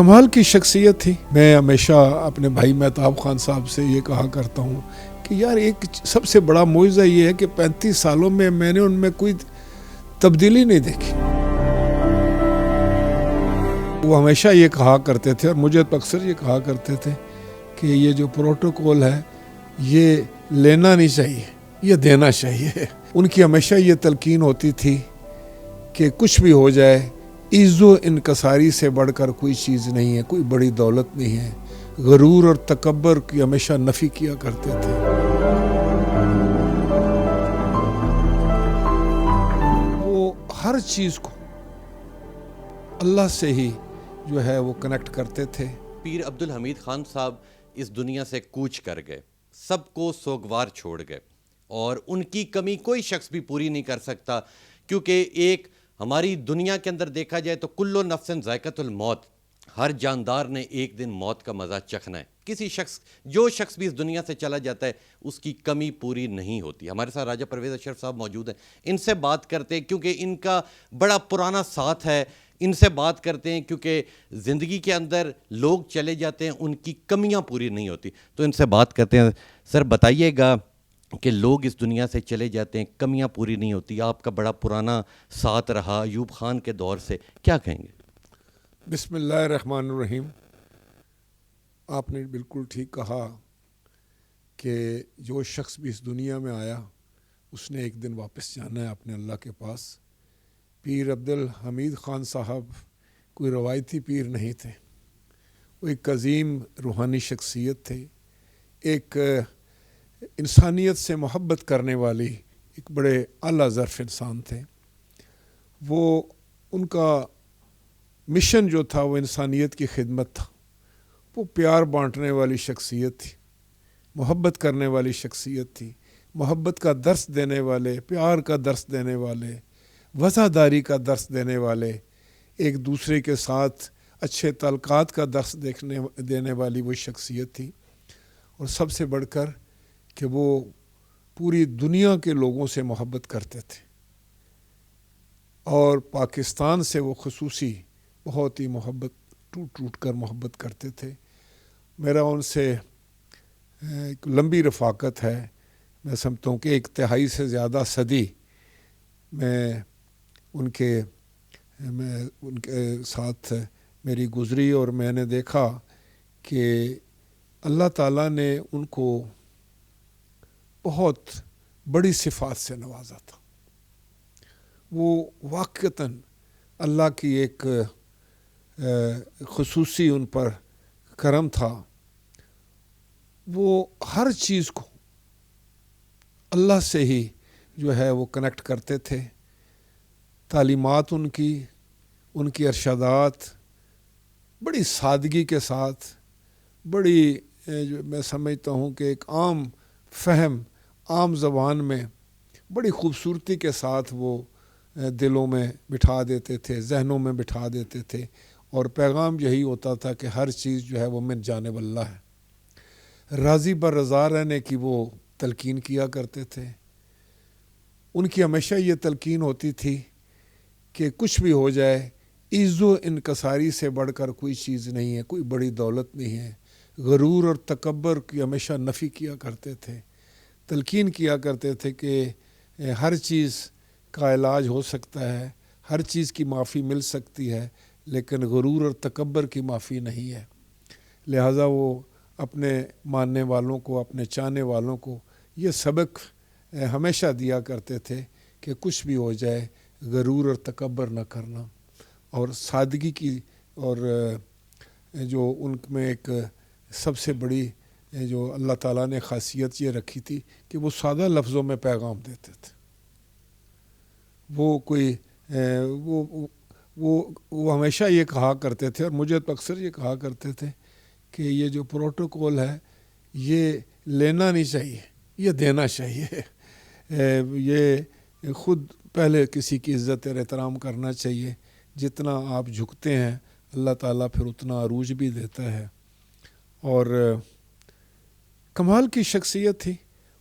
کمال کی شخصیت تھی۔ میں ہمیشہ اپنے بھائی مہتاب خان صاحب سے یہ کہا کرتا ہوں کہ یار ایک سب سے بڑا معجزہ یہ ہے کہ 35 سالوں میں میں نے ان میں کوئی تبدیلی نہیں دیکھی۔ وہ ہمیشہ یہ کہا کرتے تھے اور مجھے اکثر یہ کہا کرتے تھے کہ یہ جو پروٹوکول ہے یہ لینا نہیں چاہیے، یہ دینا چاہیے۔ ان کی ہمیشہ یہ تلقین ہوتی تھی کہ کچھ بھی ہو جائے، عز و انکساری سے بڑھ کر کوئی چیز نہیں ہے، کوئی بڑی دولت نہیں ہے۔ غرور اور تکبر کی ہمیشہ نفی کیا کرتے تھے۔ وہ ہر چیز کو اللہ سے ہی جو ہے وہ کنیکٹ کرتے تھے۔ پیر عبدالحمید خان صاحب اس دنیا سے کوچ کر گئے، سب کو سوگوار چھوڑ گئے، اور ان کی کمی کوئی شخص بھی پوری نہیں کر سکتا، کیونکہ ایک ہماری دنیا کے اندر دیکھا جائے تو کل نفس ذائقۃ الموت، ہر جاندار نے ایک دن موت کا مزہ چکھنا ہے۔ کسی شخص جو شخص بھی اس دنیا سے چلا جاتا ہے اس کی کمی پوری نہیں ہوتی۔ ہمارے ساتھ راجہ پرویز اشرف صاحب موجود ہیں، ان سے بات کرتے ہیں کیونکہ ان کا بڑا پرانا ساتھ ہے۔ ان سے بات کرتے ہیں کیونکہ زندگی کے اندر لوگ چلے جاتے ہیں، ان کی کمیاں پوری نہیں ہوتی، تو ان سے بات کرتے ہیں۔ سر بتائیے گا کہ لوگ اس دنیا سے چلے جاتے ہیں، کمیاں پوری نہیں ہوتی، آپ کا بڑا پرانا ساتھ رہا ایوب خان کے دور سے، کیا کہیں گے؟ بسم اللہ الرحمن الرحیم۔ آپ نے بالکل ٹھیک کہا کہ جو شخص بھی اس دنیا میں آیا اس نے ایک دن واپس جانا ہے اپنے اللہ کے پاس۔ پیر عبدالحمید خان صاحب کوئی روایتی پیر نہیں تھے، وہ ایک عظیم روحانی شخصیت تھے، ایک انسانیت سے محبت کرنے والی ایک بڑے اعلیٰ ظرف انسان تھے۔ وہ ان کا مشن جو تھا وہ انسانیت کی خدمت تھا۔ وہ پیار بانٹنے والی شخصیت تھی، محبت کرنے والی شخصیت تھی، محبت کا درس دینے والے، پیار کا درس دینے والے، وفاداری کا درس دینے والے، ایک دوسرے کے ساتھ اچھے تعلقات کا درس دینے والی وہ شخصیت تھی۔ اور سب سے بڑھ کر کہ وہ پوری دنیا کے لوگوں سے محبت کرتے تھے، اور پاکستان سے وہ خصوصی بہت ہی محبت ٹوٹ کر محبت کرتے تھے۔ میرا ان سے ایک لمبی رفاقت ہے، میں سمجھتا ہوں کہ 1 تہائی سے زیادہ صدی میں ان کے ساتھ میری گزری، اور میں نے دیکھا کہ اللہ تعالیٰ نے ان کو بہت بڑی صفات سے نوازا تھا۔ وہ واقعتاً اللہ کی ایک خصوصی ان پر کرم تھا۔ وہ ہر چیز کو اللہ سے ہی جو ہے وہ کنیکٹ کرتے تھے۔ تعلیمات ان کی ارشادات بڑی سادگی کے ساتھ، بڑی میں سمجھتا ہوں کہ ایک عام فہم، عام زبان میں بڑی خوبصورتی کے ساتھ وہ دلوں میں بٹھا دیتے تھے، ذہنوں میں بٹھا دیتے تھے، اور پیغام یہی ہوتا تھا کہ ہر چیز جو ہے وہ من جانب اللہ ہے۔ راضی بر رضا رہنے کی وہ تلقین کیا کرتے تھے۔ ان کی ہمیشہ یہ تلقین ہوتی تھی کہ کچھ بھی ہو جائے، عز و انکساری سے بڑھ کر کوئی چیز نہیں ہے، کوئی بڑی دولت نہیں ہے۔ غرور اور تکبر کی ہمیشہ نفی کیا کرتے تھے، تلقین کیا کرتے تھے کہ ہر چیز کا علاج ہو سکتا ہے، ہر چیز کی معافی مل سکتی ہے، لیکن غرور اور تکبر کی معافی نہیں ہے۔ لہٰذا وہ اپنے ماننے والوں کو، اپنے چاہنے والوں کو یہ سبق ہمیشہ دیا کرتے تھے کہ کچھ بھی ہو جائے غرور اور تکبر نہ کرنا، اور سادگی کی، اور جو ان میں ایک سب سے بڑی جو اللہ تعالیٰ نے خاصیت یہ رکھی تھی کہ وہ سادہ لفظوں میں پیغام دیتے تھے۔ وہ کوئی وہ ہمیشہ یہ کہا کرتے تھے، اور مجھے اکثر یہ کہا کرتے تھے کہ یہ جو پروٹوکول ہے یہ لینا نہیں چاہیے، یہ دینا چاہیے۔ یہ خود پہلے کسی کی عزت اور احترام کرنا چاہیے۔ جتنا آپ جھکتے ہیں اللہ تعالیٰ پھر اتنا عروج بھی دیتا ہے۔ اور کمال کی شخصیت تھی۔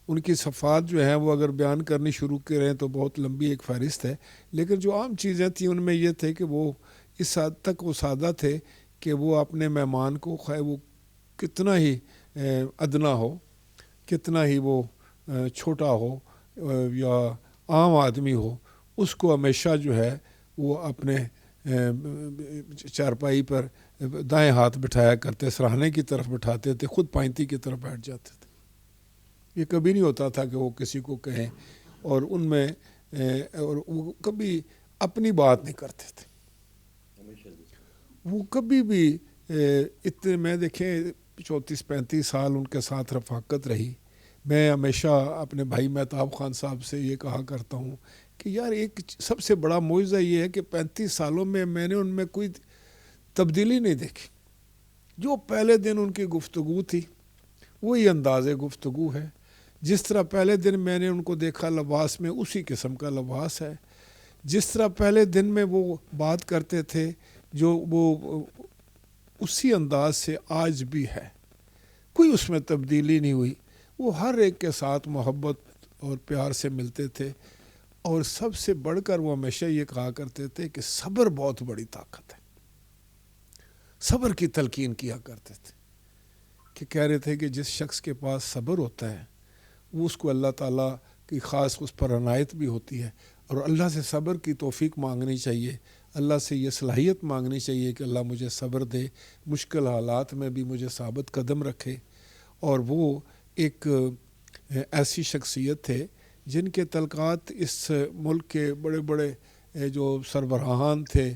ان کی صفات جو ہیں وہ اگر بیان کرنی شروع کریں تو بہت لمبی ایک فہرست ہے، لیکن جو عام چیزیں تھیں ان میں یہ تھے کہ وہ اس حد تک وہ سادہ تھے کہ وہ اپنے مہمان کو خواہ وہ کتنا ہی ادنا ہو، کتنا ہی وہ چھوٹا ہو یا عام آدمی ہو، اس کو ہمیشہ جو ہے وہ اپنے چارپائی پر دائیں ہاتھ بٹھایا کرتے، سراہنے کی طرف بٹھاتے تھے، خود پائنتی کی طرف بیٹھ جاتے تھے۔ یہ کبھی نہیں ہوتا تھا کہ وہ کسی کو کہیں، اور ان میں اور وہ کبھی اپنی بات نہیں کرتے تھے۔ وہ کبھی بھی اتنے، میں دیکھیں 34-35 سال ان کے ساتھ رفاقت رہی، میں ہمیشہ اپنے بھائی مہتاب خان صاحب سے یہ کہا کرتا ہوں کہ یار ایک سب سے بڑا معجزہ یہ ہے کہ 35 سالوں میں نے ان میں کوئی تبدیلی نہیں دیکھی۔ جو پہلے دن ان کی گفتگو تھی وہی انداز گفتگو ہے، جس طرح پہلے دن میں نے ان کو دیکھا لباس میں اسی قسم کا لباس ہے، جس طرح پہلے دن میں وہ بات کرتے تھے جو وہ اسی انداز سے آج بھی ہے، کوئی اس میں تبدیلی نہیں ہوئی۔ وہ ہر ایک کے ساتھ محبت اور پیار سے ملتے تھے، اور سب سے بڑھ کر وہ ہمیشہ یہ کہا کرتے تھے کہ صبر بہت بڑی طاقت ہے۔ صبر کی تلقین کیا کرتے تھے کہ کہہ رہے تھے کہ جس شخص کے پاس صبر ہوتا ہے وہ اس کو اللہ تعالیٰ کی خاص اس پر عنایت بھی ہوتی ہے، اور اللہ سے صبر کی توفیق مانگنی چاہیے، اللہ سے یہ صلاحیت مانگنی چاہیے کہ اللہ مجھے صبر دے، مشکل حالات میں بھی مجھے ثابت قدم رکھے۔ اور وہ ایک ایسی شخصیت تھے جن کے تلقات اس ملک کے بڑے بڑے جو سربراہان تھے،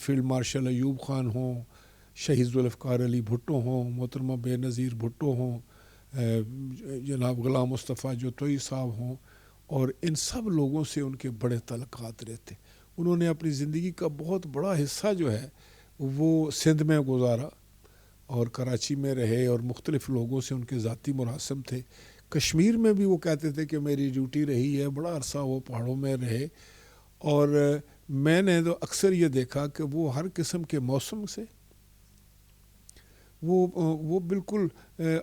فیلڈ مارشل ایوب خان ہوں، شہید ذوالفقار علی بھٹو ہوں، محترمہ بے نظیر بھٹو ہوں، جناب غلام مصطفیٰ جوتوئی صاحب ہوں، اور ان سب لوگوں سے ان کے بڑے تعلقات رہتے۔ انہوں نے اپنی زندگی کا بہت بڑا حصہ جو ہے وہ سندھ میں گزارا اور کراچی میں رہے، اور مختلف لوگوں سے ان کے ذاتی مراسم تھے۔ کشمیر میں بھی وہ کہتے تھے کہ میری ڈیوٹی رہی ہے، بڑا عرصہ وہ پہاڑوں میں رہے، اور میں نے تو اکثر یہ دیکھا کہ وہ ہر قسم کے موسم سے وہ بالکل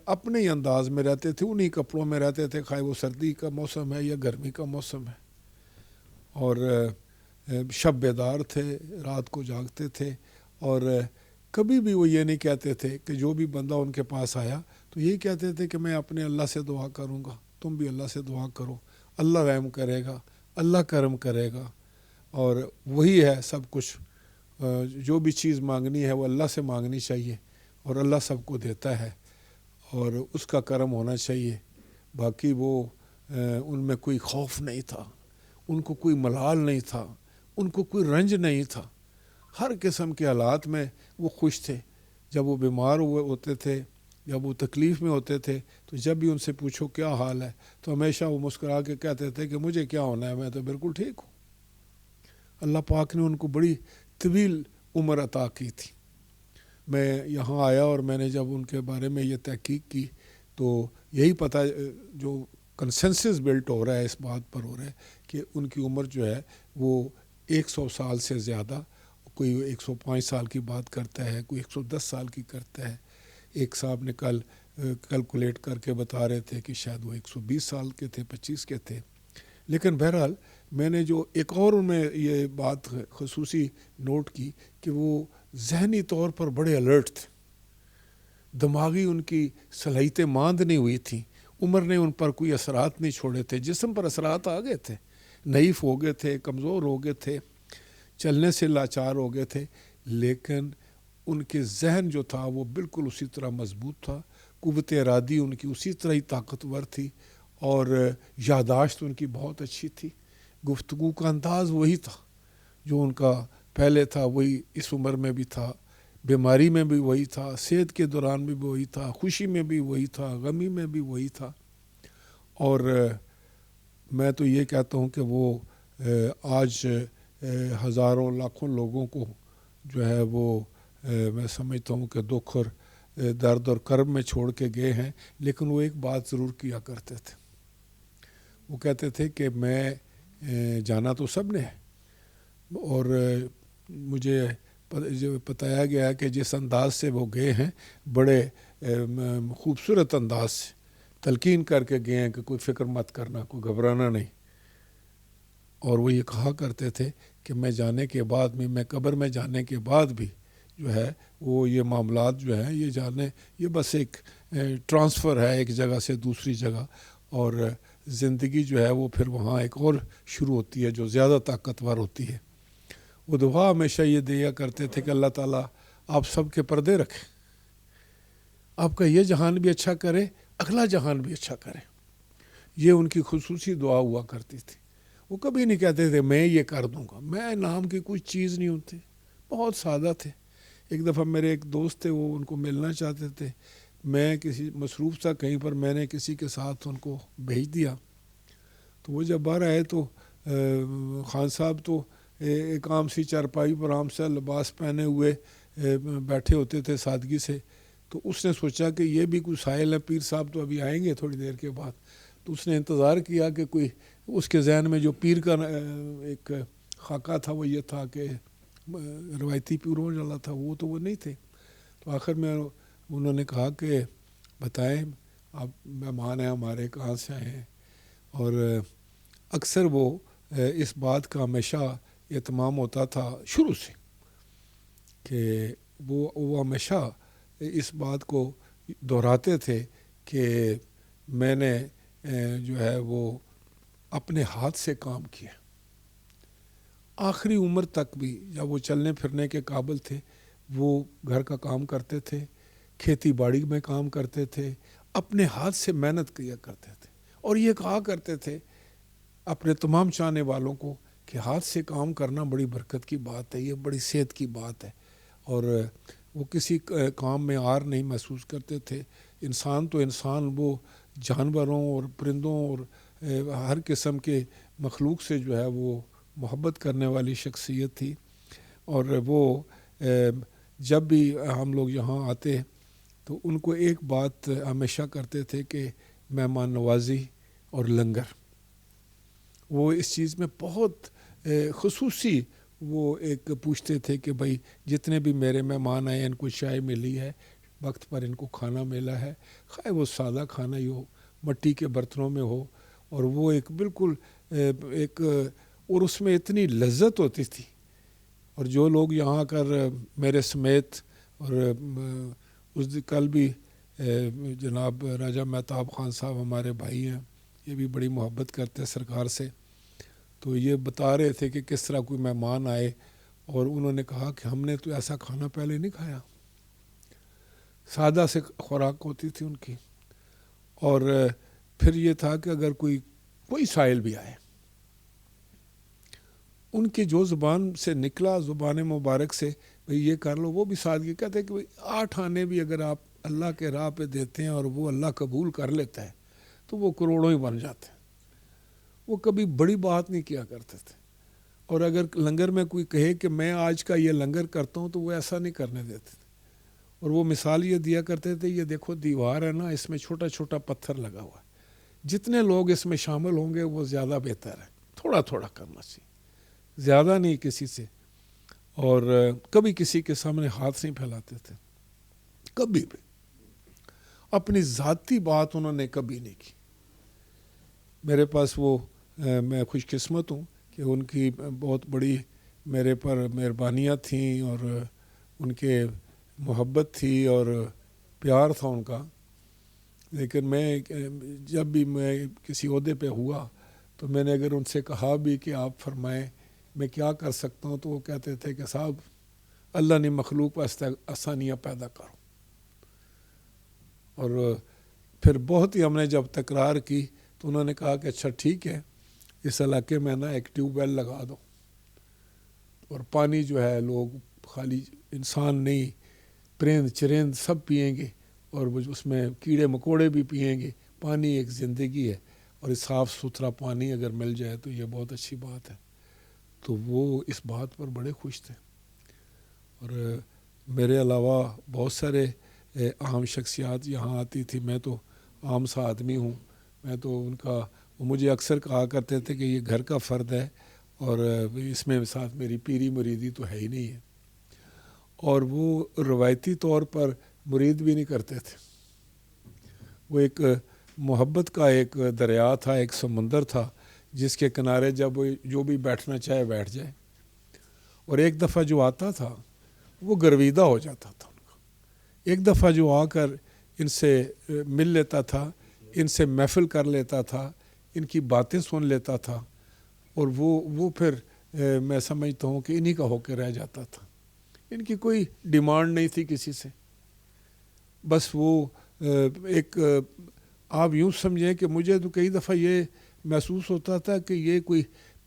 اپنے ہی انداز میں رہتے تھے، انہی کپڑوں میں رہتے تھے، خواہ وہ سردی کا موسم ہے یا گرمی کا موسم ہے، اور شب بیدار تھے، رات کو جاگتے تھے، اور کبھی بھی وہ یہ نہیں کہتے تھے کہ جو بھی بندہ ان کے پاس آیا تو یہی کہتے تھے کہ میں اپنے اللہ سے دعا کروں گا، تم بھی اللہ سے دعا کرو، اللہ رحم کرے گا، اللہ کرم کرے گا، اور وہی ہے سب کچھ۔ جو بھی چیز مانگنی ہے وہ اللہ سے مانگنی چاہیے، اور اللہ سب کو دیتا ہے، اور اس کا کرم ہونا چاہیے۔ باقی وہ ان میں کوئی خوف نہیں تھا، ان کو کوئی ملال نہیں تھا، ان کو کوئی رنج نہیں تھا، ہر قسم کے حالات میں وہ خوش تھے۔ جب وہ بیمار ہوتے تھے، جب وہ تکلیف میں ہوتے تھے، تو جب بھی ان سے پوچھو کیا حال ہے تو ہمیشہ وہ مسکرا کے کہتے تھے کہ مجھے کیا ہونا ہے، میں تو بالکل ٹھیک ہوں۔ اللہ پاک نے ان کو بڑی طویل عمر عطا کی تھی۔ میں یہاں آیا اور میں نے جب ان کے بارے میں یہ تحقیق کی تو یہی پتہ جو کنسنسس بلٹ ہو رہا ہے، اس بات پر ہو رہا ہے کہ ان کی عمر جو ہے وہ 100 سال سے زیادہ، کوئی 105 سال کی بات کرتا ہے، کوئی 110 سال کی کرتا ہے۔ ایک صاحب نے کل کیلکولیٹ کر کے بتا رہے تھے کہ شاید وہ 120 سال کے تھے، 25 کے تھے۔ لیکن بہرحال میں نے جو ایک اور ان میں یہ بات خصوصی نوٹ کی کہ وہ ذہنی طور پر بڑے الرٹ تھے، دماغی ان کی صلاحیتیں ماند نہیں ہوئی تھیں، عمر نے ان پر کوئی اثرات نہیں چھوڑے تھے، جسم پر اثرات آ گئے تھے، نحیف ہو گئے تھے، کمزور ہو گئے تھے، چلنے سے لاچار ہو گئے تھے، لیکن ان کے ذہن جو تھا وہ بالکل اسی طرح مضبوط تھا، قوت ارادی ان کی اسی طرح ہی طاقتور تھی، اور یادداشت ان کی بہت اچھی تھی۔ گفتگو کا انداز وہی تھا جو ان کا پہلے تھا، وہی اس عمر میں بھی تھا، بیماری میں بھی وہی تھا، صحت کے دوران بھی وہی تھا، خوشی میں بھی وہی تھا، غمی میں بھی وہی تھا۔ اور میں تو یہ کہتا ہوں کہ وہ آج ہزاروں لاکھوں لوگوں کو جو ہے وہ میں سمجھتا ہوں کہ دکھ اور درد اور کرب میں چھوڑ کے گئے ہیں، لیکن وہ ایک بات ضرور کیا کرتے تھے، وہ کہتے تھے کہ میں جانا تو سب نے ہے، اور مجھے بتایا گیا کہ جس انداز سے وہ گئے ہیں بڑے خوبصورت انداز سے تلقین کر کے گئے ہیں کہ کوئی فکر مت کرنا، کوئی گھبرانا نہیں۔ اور وہ یہ کہا کرتے تھے کہ میں جانے کے بعد بھی، میں قبر میں جانے کے بعد بھی جو ہے وہ یہ معاملات جو ہیں یہ جانے یہ بس ایک ٹرانسفر ہے ایک جگہ سے دوسری جگہ، اور زندگی جو ہے وہ پھر وہاں ایک اور شروع ہوتی ہے جو زیادہ طاقتور ہوتی ہے۔ وہ دعا ہمیشہ یہ دیا کرتے تھے کہ اللہ تعالیٰ آپ سب کے پردے رکھے، آپ کا یہ جہان بھی اچھا کرے، اگلا جہان بھی اچھا کرے۔ یہ ان کی خصوصی دعا ہوا کرتی تھی۔ وہ کبھی نہیں کہتے تھے میں یہ کر دوں گا، میں نام کی کوئی چیز نہیں ہوتی، بہت سادہ تھے۔ ایک دفعہ میرے ایک دوست تھے، وہ ان کو ملنا چاہتے تھے، میں کسی مصروف تھا کہیں پر، میں نے کسی کے ساتھ ان کو بھیج دیا، تو وہ جب باہر آئے تو خان صاحب تو ایک عام سی چارپائی پر عام سا لباس پہنے ہوئے بیٹھے ہوتے تھے سادگی سے، تو اس نے سوچا کہ یہ بھی کوئی سائل ہے، پیر صاحب تو ابھی آئیں گے تھوڑی دیر کے بعد، تو اس نے انتظار کیا کہ کوئی اس کے ذہن میں جو پیر کا ایک خاکہ تھا وہ یہ تھا کہ روایتی پیروں والا تھا، وہ نہیں تھے۔ تو آخر میں انہوں نے کہا کہ بتائیں آپ مہمان ہیں ہمارے، کہاں سے آئے ہیں؟ اور اکثر وہ اس بات کا ہمیشہ اہتمام ہوتا تھا شروع سے کہ وہ ہمیشہ اس بات کو دہراتے تھے کہ میں نے جو ہے وہ اپنے ہاتھ سے کام کیا۔ آخری عمر تک بھی جب وہ چلنے پھرنے کے قابل تھے، وہ گھر کا کام کرتے تھے، کھیتی باڑی میں کام کرتے تھے، اپنے ہاتھ سے محنت کیا کرتے تھے، اور یہ کہا کرتے تھے اپنے تمام چاہنے والوں کو کہ ہاتھ سے کام کرنا بڑی برکت کی بات ہے، یہ بڑی صحت کی بات ہے، اور وہ کسی کام میں آر نہیں محسوس کرتے تھے۔ انسان تو انسان، وہ جانوروں اور پرندوں اور ہر قسم کے مخلوق سے جو ہے وہ محبت کرنے والی شخصیت تھی، اور وہ جب بھی ہم لوگ یہاں آتے تو ان کو ایک بات ہمیشہ کرتے تھے کہ مہمان نوازی اور لنگر، وہ اس چیز میں بہت خصوصی وہ ایک پوچھتے تھے کہ بھائی جتنے بھی میرے مہمان آئے ان کو چائے ملی ہے، وقت پر ان کو کھانا ملا ہے، خواہ وہ سادہ کھانا ہی ہو، مٹی کے برتنوں میں ہو، اور وہ ایک بالکل ایک اور اس میں اتنی لذت ہوتی تھی۔ اور جو لوگ یہاں کر میرے سمیت، اور اس کل بھی جناب راجہ مہتاب خان صاحب ہمارے بھائی ہیں، یہ بھی بڑی محبت کرتے ہیں سرکار سے، تو یہ بتا رہے تھے کہ کس طرح کوئی مہمان آئے اور انہوں نے کہا کہ ہم نے تو ایسا کھانا پہلے نہیں کھایا، سادہ سے خوراک ہوتی تھی ان کی، اور پھر یہ تھا کہ اگر کوئی سائل بھی آئے، ان کی جو زبان سے نکلا، زبان مبارک سے، بھئی یہ کر لو، وہ بھی سادگی کہتے ہیں کہ 8 آنے بھی اگر آپ اللہ کے راہ پہ دیتے ہیں اور وہ اللہ قبول کر لیتا ہے تو وہ کروڑوں ہی بن جاتے ہیں۔ وہ کبھی بڑی بات نہیں کیا کرتے تھے، اور اگر لنگر میں کوئی کہے کہ میں آج کا یہ لنگر کرتا ہوں تو وہ ایسا نہیں کرنے دیتے تھے، اور وہ مثال یہ دیا کرتے تھے، یہ دیکھو دیوار ہے نا، اس میں چھوٹا چھوٹا پتھر لگا ہوا ہے، جتنے لوگ اس میں شامل ہوں گے وہ زیادہ بہتر ہے، تھوڑا تھوڑا کرنا چاہیے، زیادہ نہیں کسی سے، اور کبھی کسی کے سامنے ہاتھ نہیں پھیلاتے تھے، کبھی بھی اپنی ذاتی بات انہوں نے کبھی نہیں کی۔ میرے پاس وہ میں خوش قسمت ہوں کہ ان کی بہت بڑی میرے پر مہربانیاں تھیں، اور ان کے محبت تھی اور پیار تھا ان کا، لیکن میں جب بھی میں کسی عہدے پہ ہوا تو میں نے اگر ان سے کہا بھی کہ آپ فرمائیں میں کیا کر سکتا ہوں، تو وہ کہتے تھے کہ صاحب اللہ نے مخلوق واسطے آسانیاں پیدا کرو، اور پھر بہت ہی ہم نے جب تکرار کی تو انہوں نے کہا کہ اچھا ٹھیک ہے، اس علاقے میں نا ایک ٹیوب ویل لگا دو، اور پانی جو ہے لوگ خالی انسان نہیں، پرند چرند سب پئیں گے، اور اس میں کیڑے مکوڑے بھی پئیں گے، پانی ایک زندگی ہے، اور صاف ستھرا پانی اگر مل جائے تو یہ بہت اچھی بات ہے۔ تو وہ اس بات پر بڑے خوش تھے، اور میرے علاوہ بہت سارے عام شخصیات یہاں آتی تھی، میں تو عام سا آدمی ہوں، میں تو ان کا، وہ مجھے اکثر کہا کرتے تھے کہ یہ گھر کا فرد ہے، اور اس میں ساتھ میری پیری مریدی تو ہے ہی نہیں ہے، اور وہ روایتی طور پر مرید بھی نہیں کرتے تھے، وہ ایک محبت کا ایک دریا تھا، ایک سمندر تھا جس کے کنارے جب جو بھی بیٹھنا چاہے بیٹھ جائے، اور ایک دفعہ جو آتا تھا وہ گرویدہ ہو جاتا تھا ان کا. ایک دفعہ جو آ کر ان سے مل لیتا تھا، ان سے محفل کر لیتا تھا، ان کی باتیں سن لیتا تھا، اور وہ پھر میں سمجھتا ہوں کہ انہی کا ہو کے رہ جاتا تھا. ان کی کوئی ڈیمانڈ نہیں تھی کسی سے، بس وہ ایک آپ یوں سمجھیں کہ مجھے تو کئی دفعہ یہ محسوس ہوتا تھا کہ یہ کوئی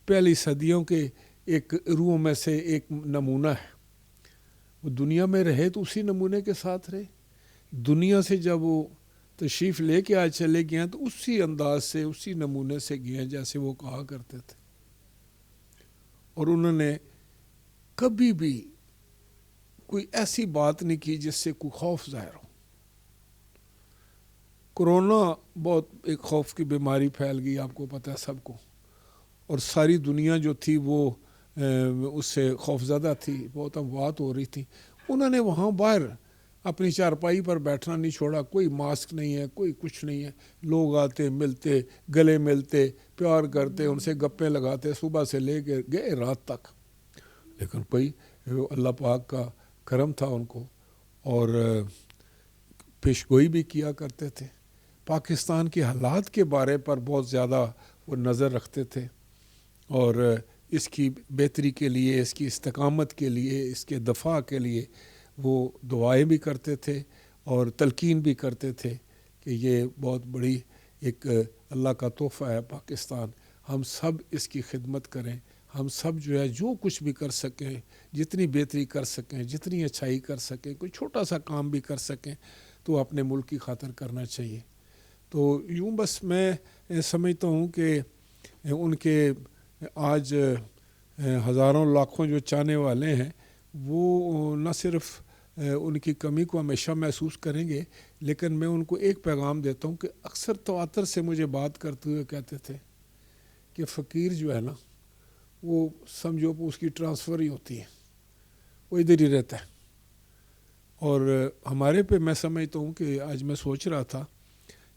پہلی صدیوں کے ایک روحوں میں سے ایک نمونہ ہے. وہ دنیا میں رہے تو اسی نمونے کے ساتھ رہے، دنیا سے جب وہ تشریف لے کے آج چلے گئے ہیں تو اسی انداز سے اسی نمونے سے گئے ہیں جیسے وہ کہا کرتے تھے. اور انہوں نے کبھی بھی کوئی ایسی بات نہیں کی جس سے کوئی خوف ظاہر ہو. کرونا بہت ایک خوف کی بیماری پھیل گئی، آپ کو پتہ ہے سب کو، اور ساری دنیا جو تھی وہ اس سے خوف زدہ تھی، بہت اموات ہو رہی تھی. انہوں نے وہاں باہر اپنی چارپائی پر بیٹھنا نہیں چھوڑا، کوئی ماسک نہیں ہے، کوئی کچھ نہیں ہے، لوگ آتے ملتے، گلے ملتے، پیار کرتے، ان سے گپیں لگاتے صبح سے لے کے گئے رات تک. لیکن کوئی اللہ پاک کا کرم تھا ان کو، اور پیش گوئی بھی کیا کرتے تھے. پاکستان کے حالات کے بارے پر بہت زیادہ وہ نظر رکھتے تھے، اور اس کی بہتری کے لیے، اس کی استقامت کے لیے، اس کے دفاع کے لیے وہ دعائیں بھی کرتے تھے اور تلقین بھی کرتے تھے کہ یہ بہت بڑی ایک اللہ کا تحفہ ہے پاکستان، ہم سب اس کی خدمت کریں، ہم سب جو ہے جو کچھ بھی کر سکیں، جتنی بہتری کر سکیں، جتنی اچھائی کر سکیں، کوئی چھوٹا سا کام بھی کر سکیں تو اپنے ملک کی خاطر کرنا چاہیے. تو یوں بس میں سمجھتا ہوں کہ ان کے آج ہزاروں لاکھوں جو چاہنے والے ہیں وہ نہ صرف ان کی کمی کو ہمیشہ محسوس کریں گے، لیکن میں ان کو ایک پیغام دیتا ہوں کہ اکثر تواتر سے مجھے بات کرتے ہوئے کہتے تھے کہ فقیر جو ہے نا وہ سمجھو اس کی ٹرانسفر ہی ہوتی ہے، وہ ادھر ہی رہتا ہے. اور ہمارے پہ میں سمجھتا ہوں کہ آج میں سوچ رہا تھا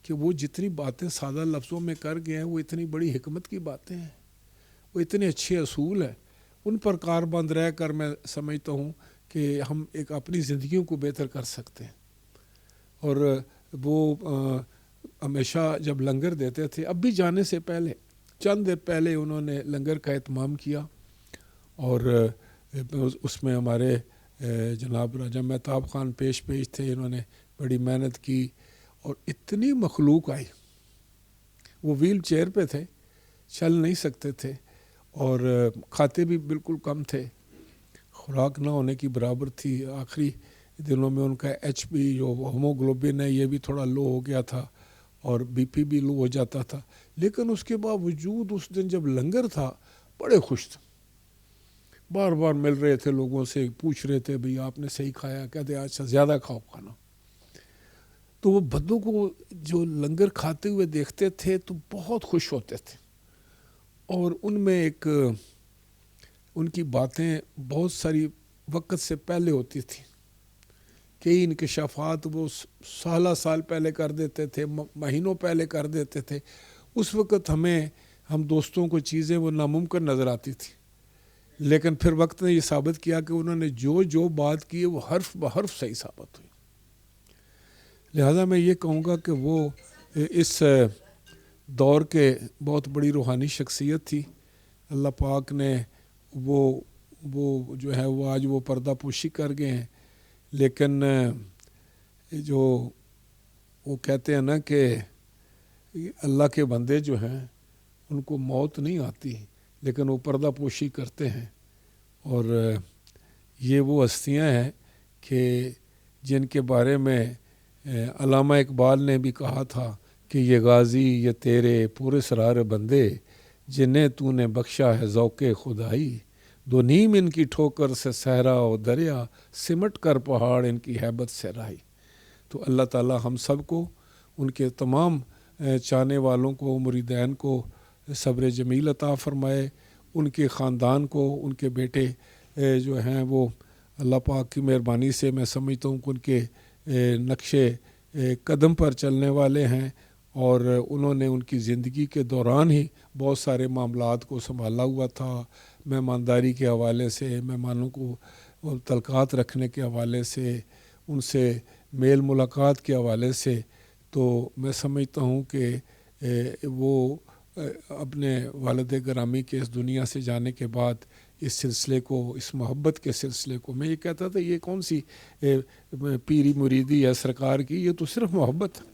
کہ وہ جتنی باتیں سادہ لفظوں میں کر گئے ہیں وہ اتنی بڑی حکمت کی باتیں ہیں، وہ اتنے اچھے اصول ہیں، ان پر کاربند رہ کر میں سمجھتا ہوں کہ ہم ایک اپنی زندگیوں کو بہتر کر سکتے ہیں. اور وہ ہمیشہ جب لنگر دیتے تھے، اب بھی جانے سے پہلے چند دیر پہلے انہوں نے لنگر کا اہتمام کیا، اور اس میں ہمارے جناب راجہ مہتاب خان پیش تھے، انہوں نے بڑی محنت کی، اور اتنی مخلوق آئی. وہ ویل چیئر پہ تھے، چل نہیں سکتے تھے، اور کھاتے بھی بالکل کم تھے، خوراک نہ ہونے کی برابر تھی. آخری دنوں میں ان کا ایچ پی جو ہوموگلوبن ہے یہ بھی تھوڑا لو ہو گیا تھا، اور بی پی بھی لو ہو جاتا تھا. لیکن اس کے باوجود اس دن جب لنگر تھا بڑے خوش تھے، بار بار مل رہے تھے لوگوں سے، پوچھ رہے تھے بھئی آپ نے صحیح کھایا، کہتے اچھا زیادہ کھاؤ کھانا. تو وہ بندوں کو جو لنگر کھاتے ہوئے دیکھتے تھے تو بہت خوش ہوتے تھے، اور ان میں ایک ان کی باتیں بہت ساری وقت سے پہلے ہوتی تھیں، کئی انکشافات وہ سال پہلے کر دیتے تھے، مہینوں پہلے کر دیتے تھے. اس وقت ہم دوستوں کو چیزیں وہ ناممکن نظر آتی تھی، لیکن پھر وقت نے یہ ثابت کیا کہ انہوں نے جو بات کی وہ حرف بحرف صحیح ثابت ہوئی. لہذا میں یہ کہوں گا کہ وہ اس دور کے بہت بڑی روحانی شخصیت تھی. اللہ پاک نے وہ جو ہے وہ آج وہ پردہ پوشی کر گئے ہیں، لیکن جو وہ کہتے ہیں نا کہ اللہ کے بندے جو ہیں ان کو موت نہیں آتی، لیکن وہ پردہ پوشی کرتے ہیں. اور یہ وہ ہستیاں ہیں کہ جن کے بارے میں علامہ اقبال نے بھی کہا تھا کہ یہ غازی یہ تیرے پورے سرار بندے، جنہیں تو نے بخشا ہے ذوق خدائی، دو نیم ان کی ٹھوکر سے صحرا و دریا، سمٹ کر پہاڑ ان کی ہیبت سے رائی. تو اللہ تعالی ہم سب کو، ان کے تمام چاہنے والوں کو، مریدین کو صبر جمیل عطا فرمائے، ان کے خاندان کو، ان کے بیٹے جو ہیں وہ اللہ پاک کی مہربانی سے میں سمجھتا ہوں کہ ان کے نقش قدم پر چلنے والے ہیں، اور انہوں نے ان کی زندگی کے دوران ہی بہت سارے معاملات کو سنبھالا ہوا تھا، مہمانداری کے حوالے سے، مہمانوں کو اور تعلقات رکھنے کے حوالے سے، ان سے میل ملاقات کے حوالے سے، تو میں سمجھتا ہوں کہ وہ اپنے والد گرامی کے اس دنیا سے جانے کے بعد اس سلسلے کو، اس محبت کے سلسلے کو، میں یہ کہتا تھا یہ کون سی پیری مریدی ہے سرکار کی، یہ تو صرف محبت ہے،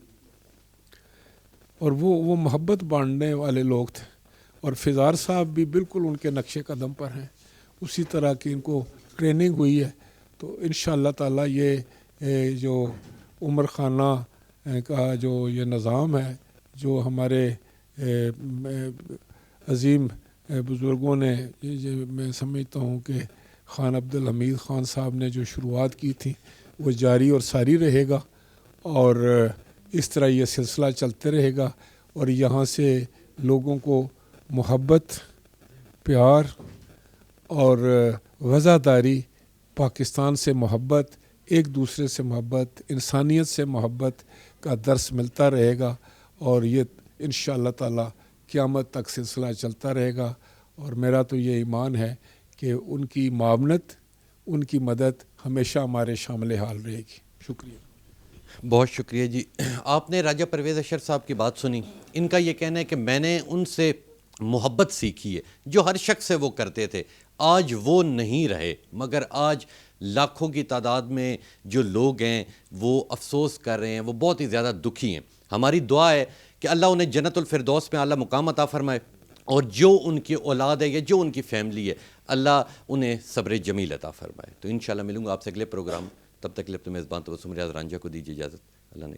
اور وہ محبت بانٹنے والے لوگ تھے، اور فضار صاحب بھی بالکل ان کے نقش قدم پر ہیں، اسی طرح کی ان کو ٹریننگ ہوئی ہے، تو انشاءاللہ تعالیٰ یہ جو عمر خانہ کا جو یہ نظام ہے، جو ہمارے عظیم بزرگوں نے، میں سمجھتا ہوں کہ خان عبدالحمید خان صاحب نے جو شروعات کی تھی، وہ جاری اور ساری رہے گا، اور اس طرح یہ سلسلہ چلتے رہے گا، اور یہاں سے لوگوں کو محبت، پیار اور وفاداری، پاکستان سے محبت، ایک دوسرے سے محبت، انسانیت سے محبت کا درس ملتا رہے گا، اور یہ انشاءاللہ تعالی قیامت تک سلسلہ چلتا رہے گا، اور میرا تو یہ ایمان ہے کہ ان کی معاونت، ان کی مدد ہمیشہ ہمارے شامل حال رہے گی۔ شکریہ۔ بہت شکریہ جی۔ آپ نے راجہ پرویز اشر صاحب کی بات سنی، ان کا یہ کہنا ہے کہ میں نے ان سے محبت سیکھی ہے، جو ہر شخص سے وہ کرتے تھے، آج وہ نہیں رہے، مگر آج لاکھوں کی تعداد میں جو لوگ ہیں وہ افسوس کر رہے ہیں، وہ بہت ہی زیادہ دکھی ہیں۔ ہماری دعا ہے کہ اللہ انہیں جنت الفردوس میں اعلیٰ مقام عطا فرمائے، اور جو ان کی اولاد ہے یا جو ان کی فیملی ہے، اللہ انہیں صبر جمیل عطا فرمائے۔ تو انشاءاللہ ملوں گا آپ سے اگلے پروگرام، تب تک کے لیے اپنے میزبان توسم ریاض رانجھا کو دیجیے اجازت۔ اللہ نے